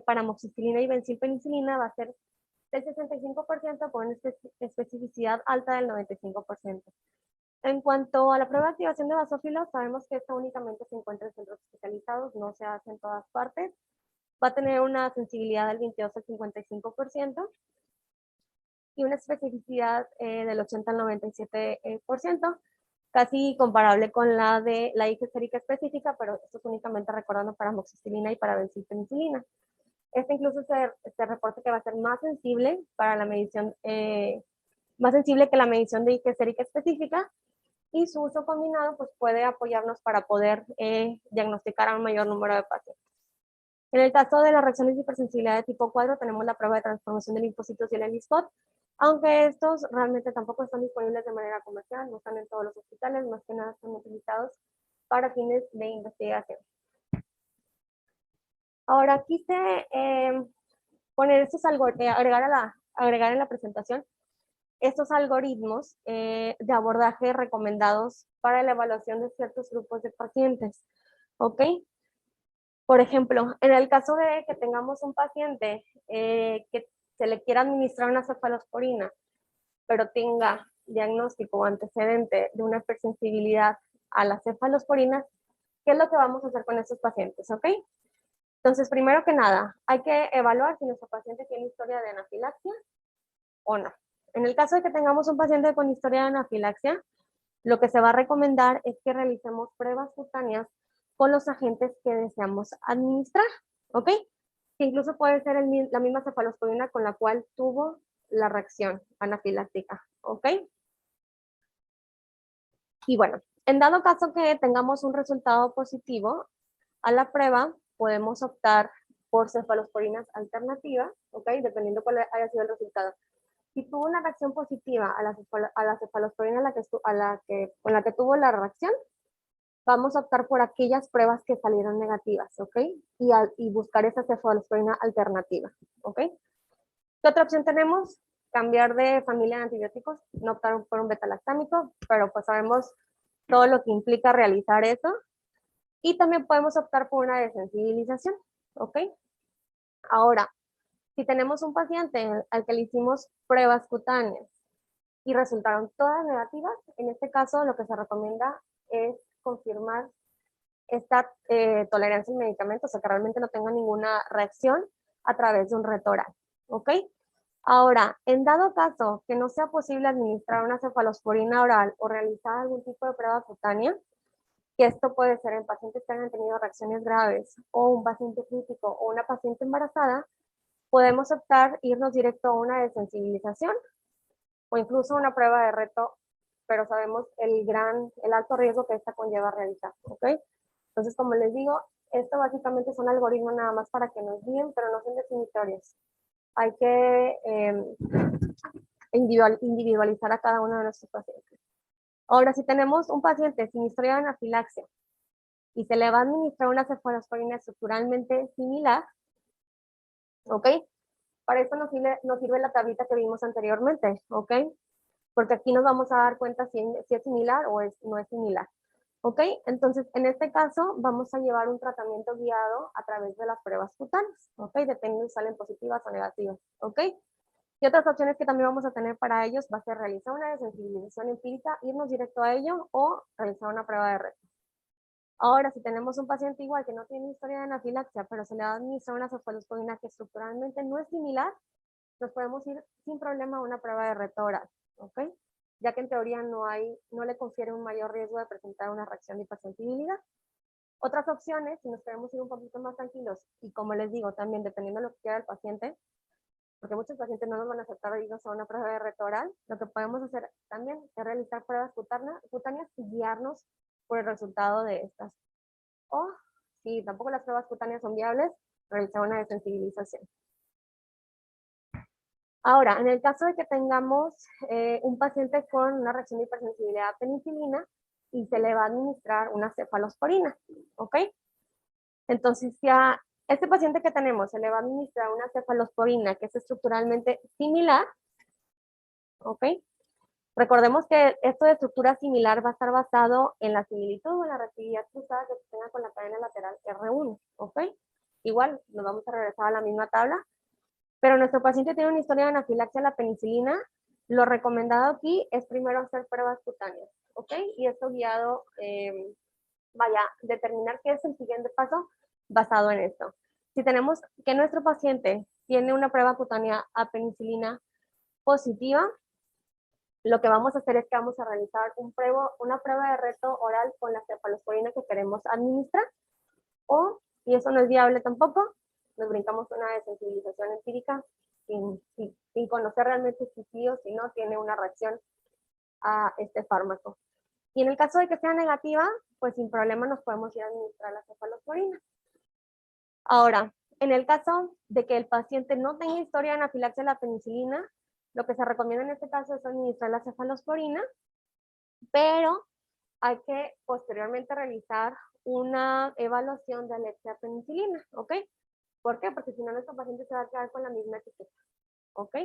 para amoxicilina y benzilpenicilina va a ser del 65% con una especificidad alta del 95%. En cuanto a la prueba de activación de basófilos, sabemos que esta únicamente se encuentra en centros especializados, no se hace en todas partes. Va a tener una sensibilidad del 22 al 55% y una especificidad del 80 al 97%, casi comparable con la de la IgE sérica específica, pero esto es únicamente recordando para amoxicilina y para benzilpenicilina. Este incluso se reporta que va a ser más sensible para la medición, más sensible que la medición de IgE sérica específica, y su uso combinado pues puede apoyarnos para poder diagnosticar a un mayor número de pacientes. En el caso de las reacciones de hipersensibilidad de tipo 4, tenemos la prueba de transformación de linfocitos y el ELISpot, aunque estos realmente tampoco están disponibles de manera comercial, no están en todos los hospitales, más que nada están utilizados para fines de investigación. Ahora quise poner estos agregar en la presentación estos algoritmos de abordaje recomendados para la evaluación de ciertos grupos de pacientes, ¿ok? Por ejemplo, en el caso de que tengamos un paciente que se le quiera administrar una cefalosporina, pero tenga diagnóstico o antecedente de una hipersensibilidad a la cefalosporina, ¿qué es lo que vamos a hacer con estos pacientes, ok? Entonces, primero que nada, hay que evaluar si nuestro paciente tiene historia de anafilaxia o no. En el caso de que tengamos un paciente con historia de anafilaxia, lo que se va a recomendar es que realicemos pruebas cutáneas con los agentes que deseamos administrar, ¿ok? Que incluso puede ser la misma cefalosporina con la cual tuvo la reacción anafiláctica, ¿ok? Y bueno, en dado caso que tengamos un resultado positivo a la prueba, podemos optar por cefalosporinas alternativas, ¿ok? Dependiendo cuál haya sido el resultado. Si tuvo una reacción positiva a la cefalosporina con la que tuvo la reacción, vamos a optar por aquellas pruebas que salieron negativas, ¿ok? Y buscar esa cefalosporina alternativa, ¿ok? ¿Qué otra opción tenemos? Cambiar de familia de antibióticos, no optar por un beta-lactámico, pero pues sabemos todo lo que implica realizar eso. Y también podemos optar por una desensibilización, ¿ok? Ahora, si tenemos un paciente al que le hicimos pruebas cutáneas y resultaron todas negativas, en este caso lo que se recomienda es confirmar esta tolerancia al medicamento, o sea, que realmente no tenga ninguna reacción a través de un reto oral, ¿ok? Ahora, en dado caso que no sea posible administrar una cefalosporina oral o realizar algún tipo de prueba cutánea, que esto puede ser en pacientes que hayan tenido reacciones graves o un paciente crítico o una paciente embarazada, podemos optar irnos directo a una desensibilización o incluso una prueba de reto, pero sabemos el alto riesgo que esta conlleva realizar, ¿ok? Entonces, como les digo, esto básicamente son algoritmos nada más para que nos guíen, pero no son definitorios. Hay que individualizar a cada uno de nuestros pacientes. Ahora, si tenemos un paciente sin historia de anafilaxia y se le va a administrar una cefalosporina estructuralmente similar, ¿ok? Para eso nos sirve la tablita que vimos anteriormente, ¿ok? Porque aquí nos vamos a dar cuenta si es similar o no es similar, ¿ok? Entonces, en este caso, vamos a llevar un tratamiento guiado a través de las pruebas cutáneas, ¿ok? Dependiendo si salen positivas o negativas, ¿ok? Y otras opciones que también vamos a tener para ellos va a ser realizar una desensibilización empírica, irnos directo a ello o realizar una prueba de reto. Ahora, si tenemos un paciente igual que no tiene historia de anafilaxia, pero se le va a administrar una cefalosporina que estructuralmente no es similar, nos podemos ir sin problema a una prueba de reto oral, ¿ok? Ya que en teoría no le confiere un mayor riesgo de presentar una reacción de hipersensibilidad. Otras opciones, si nos queremos ir un poquito más tranquilos, y como les digo, también dependiendo de lo que quiera el paciente, porque muchos pacientes no nos van a aceptar irnos a una prueba de reto oral, lo que podemos hacer también es realizar pruebas cutáneas y guiarnos por el resultado de estas. O, si tampoco las pruebas cutáneas son viables, realizar una desensibilización. Ahora, en el caso de que tengamos un paciente con una reacción de hipersensibilidad a penicilina y se le va a administrar una cefalosporina, ¿ok? Entonces ya Este paciente que tenemos se le va a administrar una cefalosporina que es estructuralmente similar, ¿ok? Recordemos que esto de estructura similar va a estar basado en la similitud o en la reactividad cruzada que se tenga con la cadena lateral R1, ¿ok? Igual, nos vamos a regresar a la misma tabla, pero nuestro paciente tiene una historia de anafilaxia a la penicilina. Lo recomendado aquí es primero hacer pruebas cutáneas, ¿ok? Y esto guiado, vaya, determinar qué es el siguiente paso basado en esto. Si tenemos que nuestro paciente tiene una prueba cutánea a penicilina positiva, lo que vamos a hacer es que vamos a realizar una prueba de reto oral con la cefalosporina que queremos administrar, o si eso no es viable tampoco, nos brincamos una desensibilización empírica sin conocer realmente si sí o si no tiene una reacción a este fármaco. Y en el caso de que sea negativa, pues sin problema nos podemos ir a administrar la cefalosporina. Ahora, en el caso de que el paciente no tenga historia de anafilaxia a la penicilina, lo que se recomienda en este caso es administrar la cefalosporina, pero hay que posteriormente realizar una evaluación de alergia a penicilina, ¿ok? ¿Por qué? Porque si no, nuestro paciente se va a quedar con la misma etiqueta, ¿ok?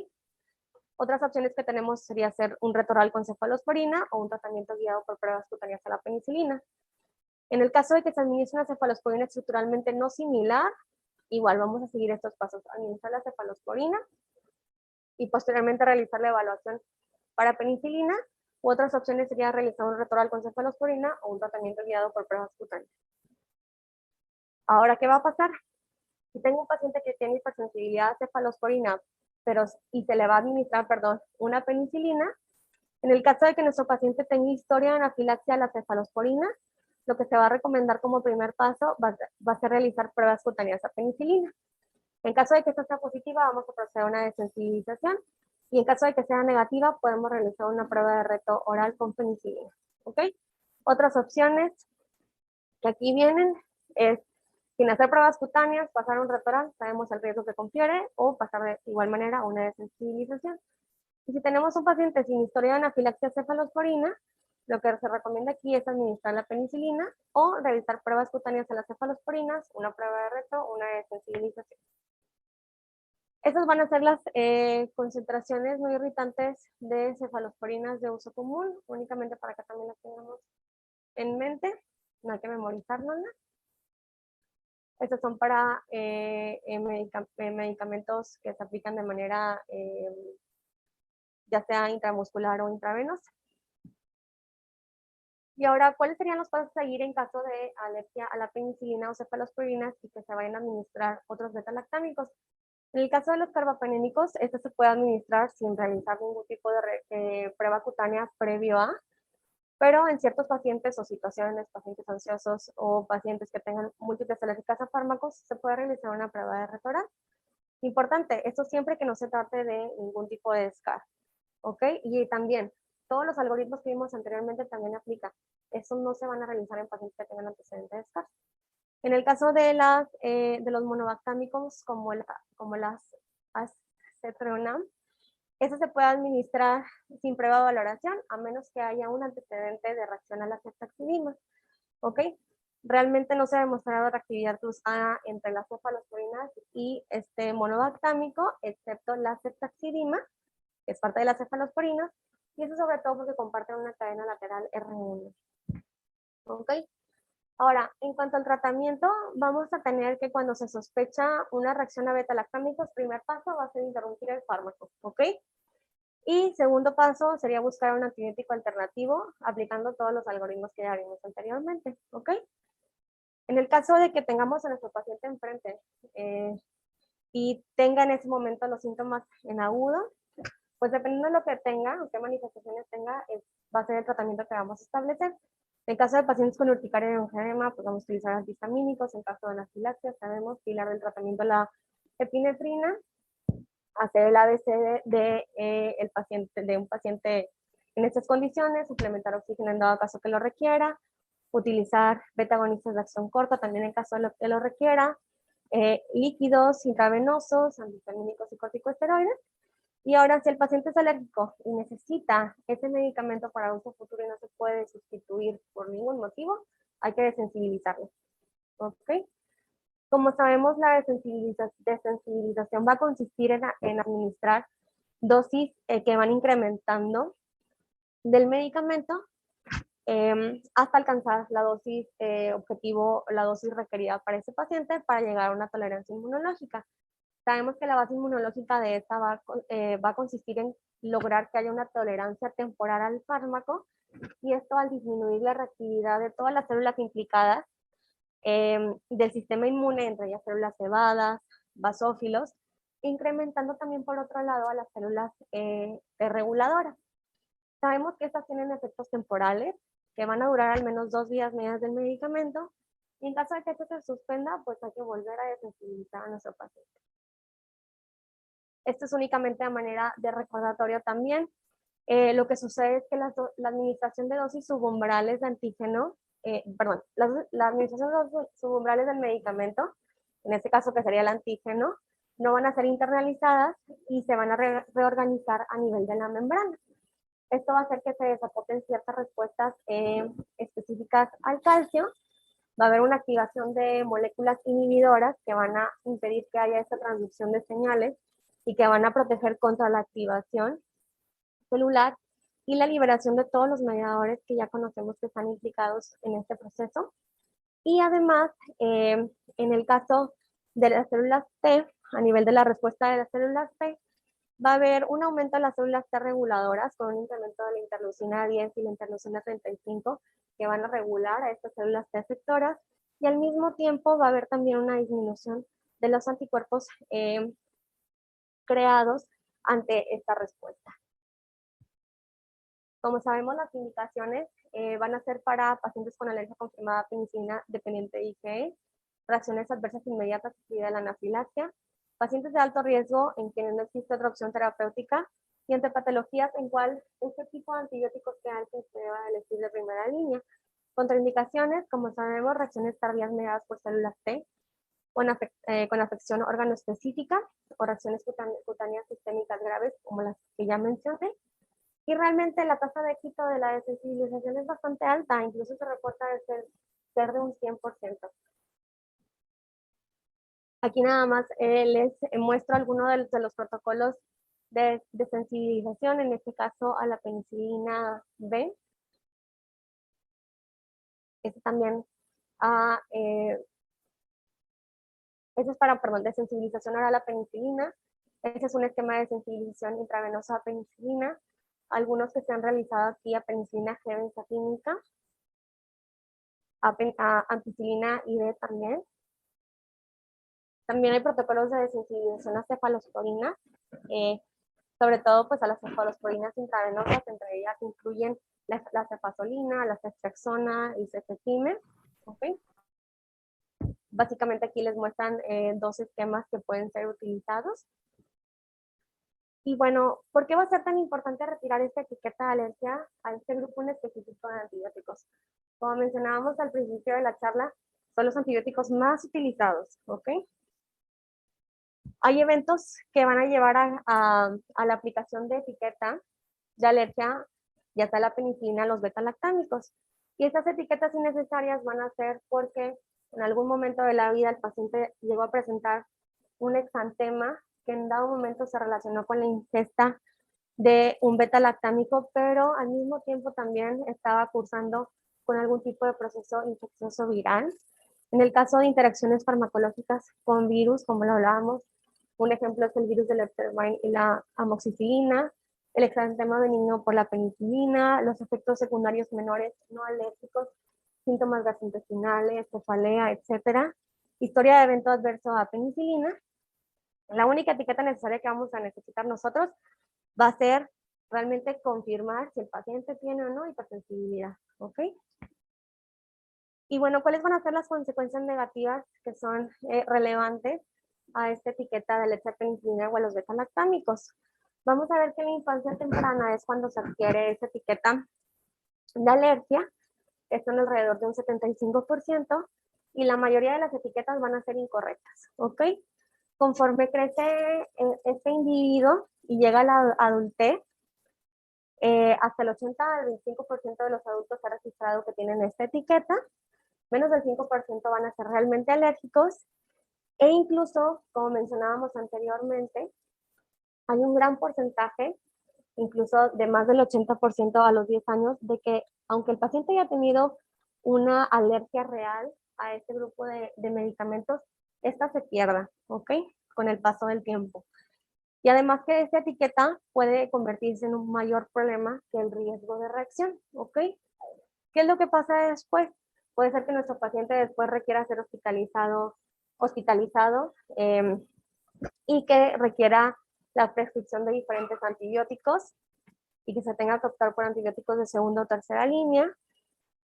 Otras opciones que tenemos sería hacer un reto oral con cefalosporina o un tratamiento guiado por pruebas cutáneas a la penicilina. En el caso de que se administre una cefalosporina estructuralmente no similar, igual vamos a seguir estos pasos: administrar la cefalosporina y posteriormente realizar la evaluación para penicilina. U otras opciones sería realizar un reto oral con cefalosporina o un tratamiento guiado por pruebas cutáneas. Ahora, ¿qué va a pasar? Si tengo un paciente que tiene hipersensibilidad a cefalosporina, y se le va a administrar, una penicilina, en el caso de que nuestro paciente tenga historia de anafilaxia a la cefalosporina, lo que se va a recomendar como primer paso va a ser realizar pruebas cutáneas a penicilina. En caso de que esta sea positiva, vamos a proceder a una desensibilización, y en caso de que sea negativa, podemos realizar una prueba de reto oral con penicilina, ¿ok? Otras opciones que aquí vienen es, sin hacer pruebas cutáneas, pasar un reto oral, sabemos el riesgo que confiere, o pasar de igual manera a una desensibilización. Y si tenemos un paciente sin historia de anafilaxia a cefalosporina, lo que se recomienda aquí es administrar la penicilina o realizar pruebas cutáneas a las cefalosporinas, una prueba de reto, una desensibilización. Esas van a ser las concentraciones no irritantes de cefalosporinas de uso común, únicamente para que también las tengamos en mente, no hay que memorizarlas. Estos son para medicamentos que se aplican de manera ya sea intramuscular o intravenosa. Y ahora, ¿cuáles serían los pasos a seguir en caso de alergia a la penicilina o cefalosporinas y que se vayan a administrar otros beta-lactámicos? En el caso de los carbapenémicos, este se puede administrar sin realizar ningún tipo de prueba cutánea previo a, pero en ciertos pacientes o situaciones, pacientes ansiosos o pacientes que tengan múltiples alérgicas a fármacos, se puede realizar una prueba de reto oral. Importante, esto siempre que no se trate de ningún tipo de SCAR, ¿ok? Y también, todos los algoritmos que vimos anteriormente también aplican. Estos no se van a realizar en pacientes que tengan antecedentes de SCAR. En el caso de los monobactámicos, como las acetronam, eso se puede administrar sin prueba de valoración, a menos que haya un antecedente de reacción a la ceftaxibima, ¿ok? Realmente no se ha demostrado reactividad cruzada entre las cefalosporinas y este monobactámico, excepto la ceftaxibima, que es parte de las cefalosporinas, y eso sobre todo porque comparten una cadena lateral R1, ¿ok? Ahora, en cuanto al tratamiento, vamos a tener que cuando se sospecha una reacción a beta-lactámicos, primer paso va a ser interrumpir el fármaco, ¿ok? Y segundo paso sería buscar un antibiótico alternativo aplicando todos los algoritmos que ya vimos anteriormente, ¿ok? En el caso de que tengamos a nuestro paciente enfrente y tenga en ese momento los síntomas en agudo, pues dependiendo de lo que tenga, o qué manifestaciones tenga, va a ser el tratamiento que vamos a establecer. En caso de pacientes con urticaria y angioedema, pues vamos a utilizar antihistamínicos. En caso de anafilaxia, sabemos pilar del tratamiento la epinefrina, hacer el ABC de un paciente en estas condiciones, suplementar oxígeno en dado caso que lo requiera, utilizar beta-agonistas de acción corta también en caso de que lo requiera, líquidos intravenosos, antihistamínicos y corticosteroides. Y ahora, si el paciente es alérgico y necesita ese medicamento para uso futuro y no se puede sustituir por ningún motivo, hay que desensibilizarlo, ¿ok? Como sabemos, la desensibilización va a consistir en administrar dosis que van incrementando del medicamento hasta alcanzar la dosis objetivo, la dosis requerida para ese paciente para llegar a una tolerancia inmunológica. Sabemos que la base inmunológica de esta va a consistir en lograr que haya una tolerancia temporal al fármaco, y esto al disminuir la reactividad de todas las células implicadas del sistema inmune, entre ellas células cebadas, basófilos, incrementando también por otro lado a las células reguladoras. Sabemos que estas tienen efectos temporales que van a durar al menos 2 días medias del medicamento, y en caso de que esto se suspenda, pues hay que volver a desensibilizar a nuestro paciente. Esto es únicamente de manera de recordatorio también. Lo que sucede es que la administración de dosis subumbrales de antígeno, la administración de dosis subumbrales del medicamento, en este caso que sería el antígeno, no van a ser internalizadas y se van a reorganizar a nivel de la membrana. Esto va a hacer que se desacoten ciertas respuestas específicas al calcio. Va a haber una activación de moléculas inhibidoras que van a impedir que haya esta transducción de señales y que van a proteger contra la activación celular y la liberación de todos los mediadores que ya conocemos que están implicados en este proceso. Y además, en el caso de las células T, a nivel de la respuesta de las células T, va a haber un aumento de las células T reguladoras con un incremento de la interleucina 10 y la interleucina 35 que van a regular a estas células T efectoras, y al mismo tiempo va a haber también una disminución de los anticuerpos creados ante esta respuesta. Como sabemos, las indicaciones van a ser para pacientes con alergia confirmada a penicilina dependiente de IgE, reacciones adversas inmediatas de la anafilaxia, pacientes de alto riesgo en quienes no existe otra opción terapéutica, y ante patologías en cual este tipo de antibióticos que antes se deba elegir de primera línea. Contraindicaciones, como sabemos, reacciones tardías mediadas por células T, con afección órgano-específica, o reacciones cutáneas sistémicas graves, como las que ya mencioné. Y realmente la tasa de éxito de la desensibilización es bastante alta, incluso se reporta de ser de un 100%. Aquí nada más les muestro algunos de los protocolos de sensibilización, en este caso a la penicilina B. Este también este es para, de sensibilización oral a la penicilina. Este es un esquema de sensibilización intravenosa a penicilina. Algunos que se han realizado aquí a penicilina G benzatínica, a ampicilina ID también. También hay protocolos de desensibilización a cefalosporinas, sobre todo pues a las cefalosporinas intravenosas, entre ellas incluyen la cefazolina, la ceftriaxona y cefepime. ¿Okay? Básicamente aquí les muestran 2 esquemas que pueden ser utilizados. Y bueno, ¿por qué va a ser tan importante retirar esta etiqueta de alergia a este grupo en específico de antibióticos? Como mencionábamos al principio de la charla, son los antibióticos más utilizados, ¿ok? Hay eventos que van a llevar a la aplicación de etiqueta de alergia, ya sea la penicilina, los beta-lactámicos. Y estas etiquetas innecesarias van a ser porque en algún momento de la vida el paciente llegó a presentar un exantema que en dado momento se relacionó con la ingesta de un beta-lactámico, pero al mismo tiempo también estaba cursando con algún tipo de proceso infeccioso viral. En el caso de interacciones farmacológicas con virus, como lo hablábamos, un ejemplo es el virus del Epstein y la amoxicilina, el exantema benigno por la penicilina, los efectos secundarios menores no alérgicos, síntomas gastrointestinales, cefalea, etc. Historia de evento adverso a penicilina. La única etiqueta necesaria que vamos a necesitar nosotros va a ser realmente confirmar si el paciente tiene o no hipersensibilidad, ¿ok? Y bueno, ¿cuáles van a ser las consecuencias negativas que son relevantes a esta etiqueta de leche de penicilina o a los beta-lactámicos? Vamos a ver que en la infancia temprana es cuando se adquiere esta etiqueta de alergia, esto en alrededor de un 75%, y la mayoría de las etiquetas van a ser incorrectas, ¿ok? Conforme crece este individuo y llega a la adultez, hasta el 80 al 25% de los adultos se ha registrado que tienen esta etiqueta, menos del 5% van a ser realmente alérgicos, E incluso, como mencionábamos anteriormente, hay un gran porcentaje, incluso de más del 80% a los 10 años, de que aunque el paciente haya tenido una alergia real a este grupo de medicamentos, esta se pierda, ¿ok? Con el paso del tiempo. Y además que esta etiqueta puede convertirse en un mayor problema que el riesgo de reacción, ¿ok? ¿Qué es lo que pasa después? Puede ser que nuestro paciente después requiera ser hospitalizado y que requiera la prescripción de diferentes antibióticos y que se tenga que optar por antibióticos de segunda o tercera línea,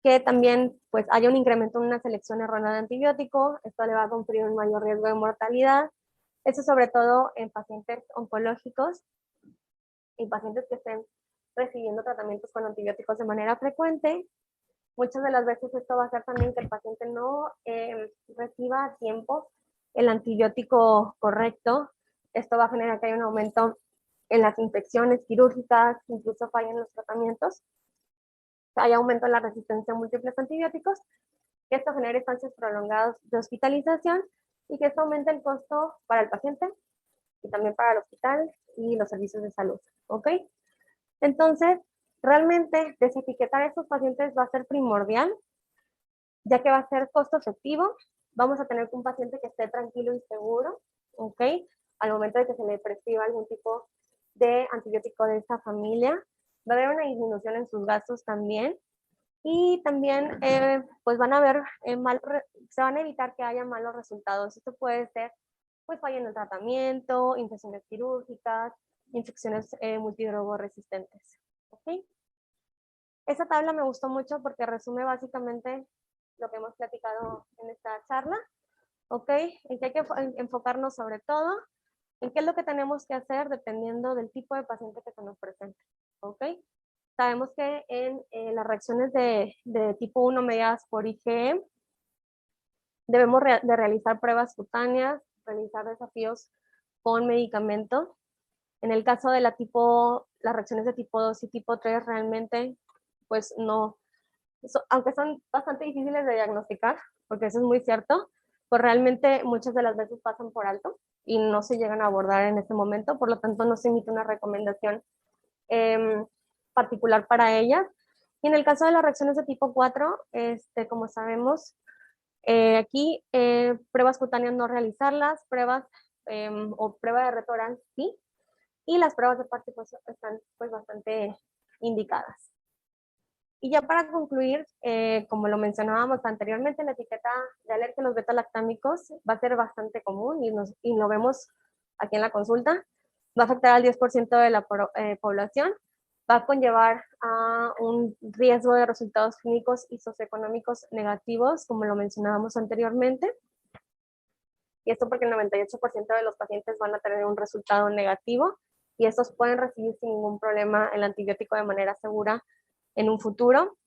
que también pues haya un incremento en una selección errónea de antibiótico, esto le va a conferir un mayor riesgo de mortalidad, eso sobre todo en pacientes oncológicos y pacientes que estén recibiendo tratamientos con antibióticos de manera frecuente. Muchas de las veces esto va a hacer también que el paciente no reciba a tiempo el antibiótico correcto. Esto va a generar que haya un aumento en las infecciones quirúrgicas, incluso fallen los tratamientos. Hay aumento en la resistencia a múltiples antibióticos, que esto genera estancias prolongadas de hospitalización y que esto aumenta el costo para el paciente y también para el hospital y los servicios de salud. ¿Ok? Entonces, realmente desetiquetar a estos pacientes va a ser primordial, ya que va a ser costo efectivo. Vamos a tener un paciente que esté tranquilo y seguro, ¿ok? Al momento de que se le prescriba algún tipo de antibiótico de esta familia. Va a haber una disminución en sus gastos también. Y también, pues van a haber, se van a evitar que haya malos resultados. Esto puede ser, pues, falla en el tratamiento, infecciones quirúrgicas, infecciones multidrogoresistentes. ¿Ok? Esa tabla me gustó mucho porque resume básicamente lo que hemos platicado en esta charla, ¿ok? En que hay que enfocarnos sobre todo en qué es lo que tenemos que hacer dependiendo del tipo de paciente que se nos presente, ¿ok? Sabemos que en las reacciones de tipo 1 mediadas por IgE debemos de realizar pruebas cutáneas, realizar desafíos con medicamento. En el caso de las reacciones de tipo 2 y tipo 3 realmente pues no, aunque son bastante difíciles de diagnosticar, porque eso es muy cierto, pues realmente muchas de las veces pasan por alto y no se llegan a abordar en ese momento, por lo tanto no se emite una recomendación particular para ellas. Y en el caso de las reacciones de tipo 4, como sabemos, aquí pruebas cutáneas no realizarlas, pruebas o prueba de reto oral sí, y las pruebas de parte pues, están pues bastante indicadas. Y ya para concluir, como lo mencionábamos anteriormente, la etiqueta de alérgenos beta-lactámicos va a ser bastante común y lo vemos aquí en la consulta. Va a afectar al 10% de la población, va a conllevar a un riesgo de resultados clínicos y socioeconómicos negativos, como lo mencionábamos anteriormente. Y esto porque el 98% de los pacientes van a tener un resultado negativo y estos pueden recibir sin ningún problema el antibiótico de manera segura en un futuro.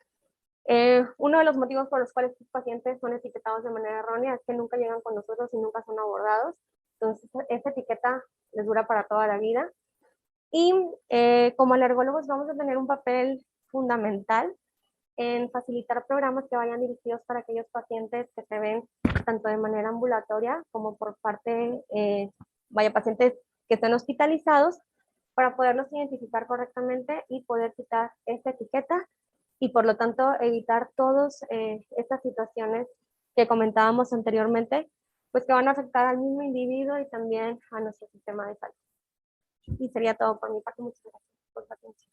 Uno de los motivos por los cuales estos pacientes son etiquetados de manera errónea es que nunca llegan con nosotros y nunca son abordados. Entonces, esta etiqueta les dura para toda la vida. Y como alergólogos vamos a tener un papel fundamental en facilitar programas que vayan dirigidos para aquellos pacientes que se ven tanto de manera ambulatoria como por parte, pacientes que estén hospitalizados, para poderlos identificar correctamente y poder quitar esta etiqueta y por lo tanto evitar todas estas situaciones que comentábamos anteriormente, pues que van a afectar al mismo individuo y también a nuestro sistema de salud. Y sería todo por mi parte. Muchas gracias por su atención.